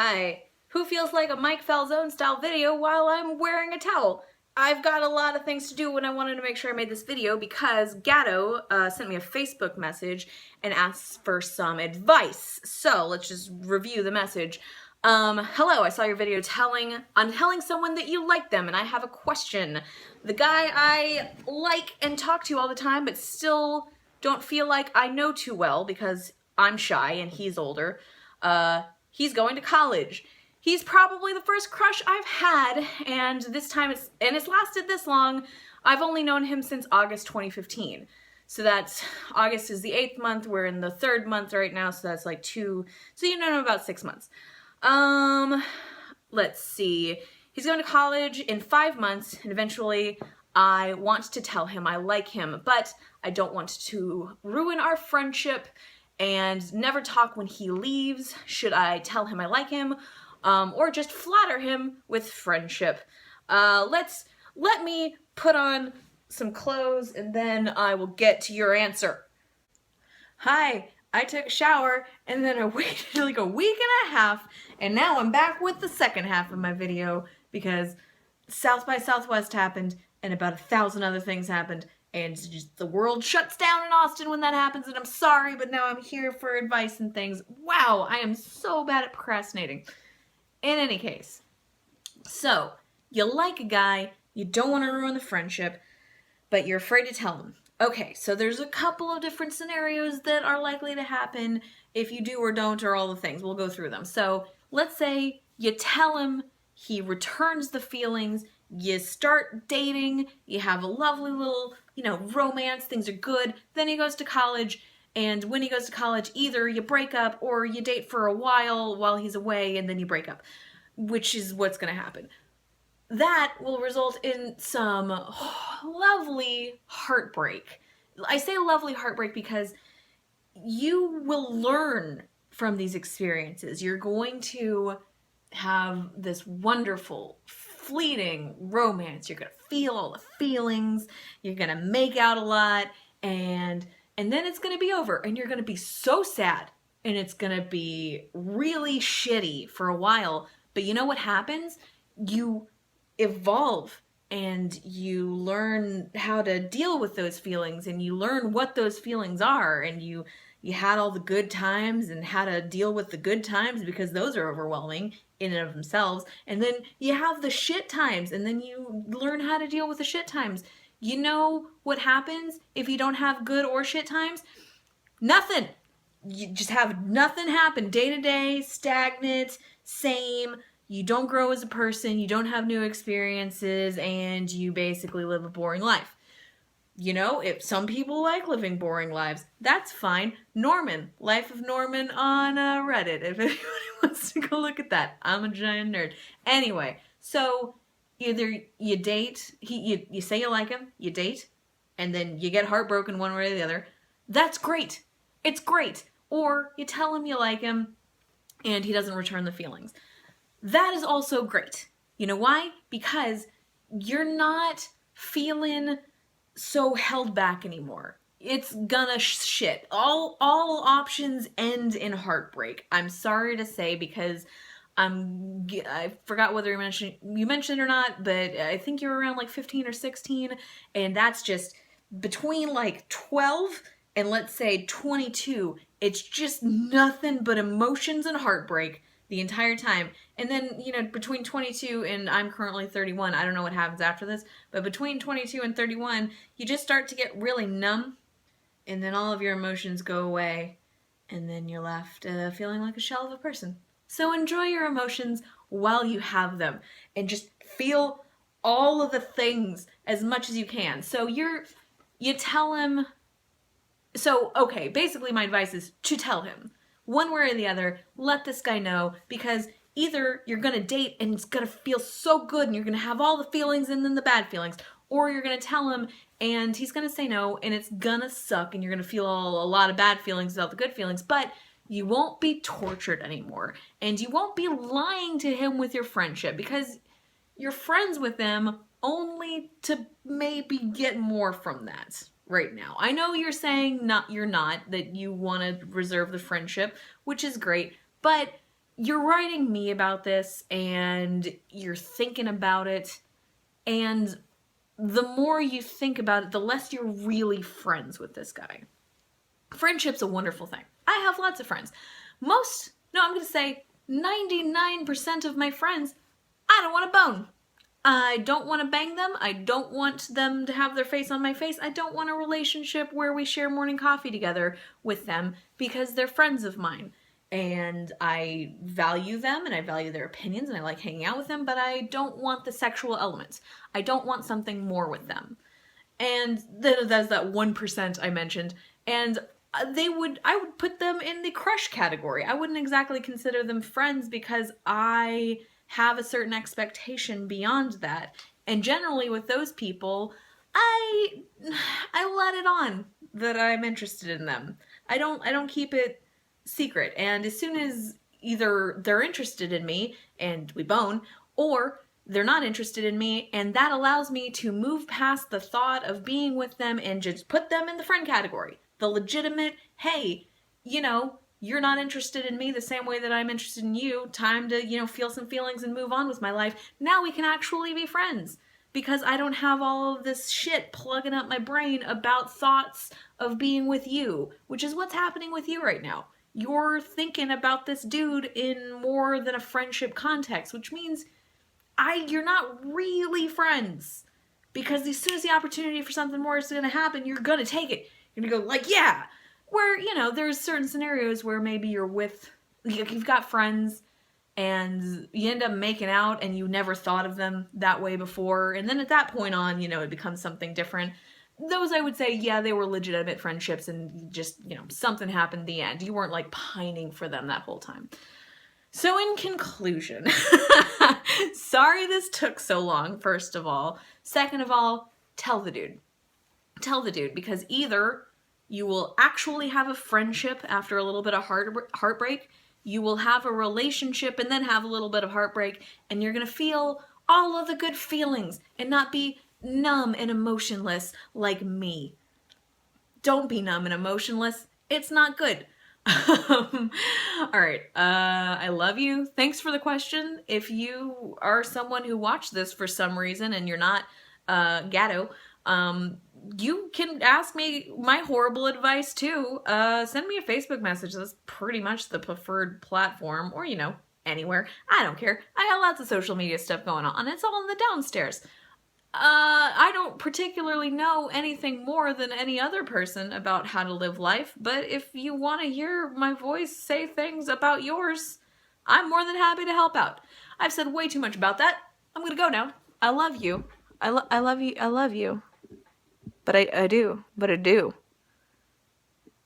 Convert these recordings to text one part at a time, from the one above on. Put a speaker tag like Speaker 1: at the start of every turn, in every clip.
Speaker 1: Hi. Who feels like a Mike Falzone style video while I'm wearing a towel? I've got a lot of things to do when I wanted to make sure I made this video because Gatto sent me a Facebook message and asked for some advice. So let's just review the message. Hello, I saw your video on telling someone that you like them, and I have a question. The guy I like and talk to all the time, but still don't feel like I know too well because I'm shy and he's older. He's going to college. He's probably the first crush I've had, and it's lasted this long. I've only known him since August 2015. So that's, August is the 8th month, we're in the 3rd month right now, so that's like so you've known him about 6 months. Let's see. He's going to college in 5 months, and eventually I want to tell him I like him, but I don't want to ruin our friendship and never talk when he leaves. Should I tell him I like him, or just flatter him with friendship? Let me put on some clothes and then I will get to your answer. Hi, I took a shower and then I waited like a week and a half, and now I'm back with the second half of my video because South by Southwest happened and about 1,000 other things happened, and just the world shuts down in Austin when that happens, and I'm sorry, but now I'm here for advice and things. Wow, I am so bad at procrastinating. In any case, so you like a guy, you don't want to ruin the friendship, but you're afraid to tell him. Okay, so there's a couple of different scenarios that are likely to happen if you do or don't, or all the things. We'll go through them. So let's say you tell him, he returns the feelings, you start dating, you have a lovely little, romance, things are good, then he goes to college, and when he goes to college, either you break up or you date for a while he's away, and then you break up, which is what's going to happen. That will result in some lovely heartbreak. I say lovely heartbreak because you will learn from these experiences. You're going to have this wonderful, fleeting romance. You're going to feel all the feelings. You're going to make out a lot, and then it's going to be over, and you're going to be so sad, and it's going to be really shitty for a while. But you know what happens? You evolve, and you learn how to deal with those feelings, and you learn what those feelings are, and you had all the good times and how to deal with the good times because those are overwhelming in and of themselves, and then you have the shit times, and then you learn how to deal with the shit times. You know what happens if you don't have good or shit times? Nothing. You just have nothing happen. Day to day, stagnant, same. You don't grow as a person, you don't have new experiences, and you basically live a boring life. If some people like living boring lives, that's fine. Norman, Life of Norman on Reddit, if anybody wants to go look at that. I'm a giant nerd. Anyway, so either you date, you say you like him, you date, and then you get heartbroken one way or the other. That's great. It's great. Or you tell him you like him, and he doesn't return the feelings. That is also great. You know why? Because you're not feeling so held back anymore. It's gonna shit. All options end in heartbreak. I'm sorry to say, because I forgot whether you mentioned it or not, but I think you're around like 15 or 16, and that's just between like 12 and let's say 22. It's just nothing but emotions and heartbreak the entire time. And then, between 22 and I'm currently 31, I don't know what happens after this, but between 22 and 31, you just start to get really numb, and then all of your emotions go away, and then you're left feeling like a shell of a person. So enjoy your emotions while you have them, and just feel all of the things as much as you can. So you tell him, okay, basically my advice is to tell him. One way or the other, let this guy know, because either you're going to date and it's going to feel so good and you're going to have all the feelings and then the bad feelings, or you're going to tell him and he's going to say no and it's going to suck and you're going to feel a lot of bad feelings without the good feelings, but you won't be tortured anymore, and you won't be lying to him with your friendship because you're friends with him only to maybe get more from that. Right now, I know you're saying that you want to reserve the friendship, which is great, but you're writing me about this and you're thinking about it, and the more you think about it, the less you're really friends with this guy. Friendship's a wonderful thing. I have lots of friends. I'm going to say 99% of my friends, I don't want to bone. I don't want to bang them. I don't want them to have their face on my face. I don't want a relationship where we share morning coffee together with them because they're friends of mine. And I value them and I value their opinions and I like hanging out with them, but I don't want the sexual elements. I don't want something more with them. And that's that 1% I mentioned. And I would put them in the crush category. I wouldn't exactly consider them friends because I have a certain expectation beyond that. And generally with those people, I let it on that I'm interested in them. I don't keep it secret. And as soon as either they're interested in me and we bone, or they're not interested in me, and that allows me to move past the thought of being with them and just put them in the friend category. The legitimate, hey, you're not interested in me the same way that I'm interested in you. Time to, feel some feelings and move on with my life. Now we can actually be friends because I don't have all of this shit plugging up my brain about thoughts of being with you, which is what's happening with you right now. You're thinking about this dude in more than a friendship context, which means you're not really friends. Because as soon as the opportunity for something more is going to happen, you're going to take it. You're going to go like, yeah. Where, there's certain scenarios where maybe you've got friends and you end up making out and you never thought of them that way before. And then at that point on, it becomes something different. Those I would say, yeah, they were legitimate friendships and just, something happened at the end. You weren't like pining for them that whole time. So in conclusion, sorry this took so long, first of all. Second of all, tell the dude. Tell the dude, because either you will actually have a friendship after a little bit of heartbreak, you will have a relationship and then have a little bit of heartbreak, and you're going to feel all of the good feelings and not be numb and emotionless like me. Don't be numb and emotionless. It's not good. All right. I love you. Thanks for the question. If you are someone who watched this for some reason and you're not Gatto, you can ask me my horrible advice too. Send me a Facebook message. That's pretty much the preferred platform, or anywhere. I don't care. I got lots of social media stuff going on. It's all in the downstairs. I don't particularly know anything more than any other person about how to live life, but if you want to hear my voice say things about yours, I'm more than happy to help out. I've said way too much about that. I'm gonna go now. I love you. I love you. I love you. But I do.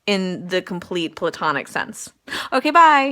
Speaker 1: In the complete platonic sense. Okay, bye.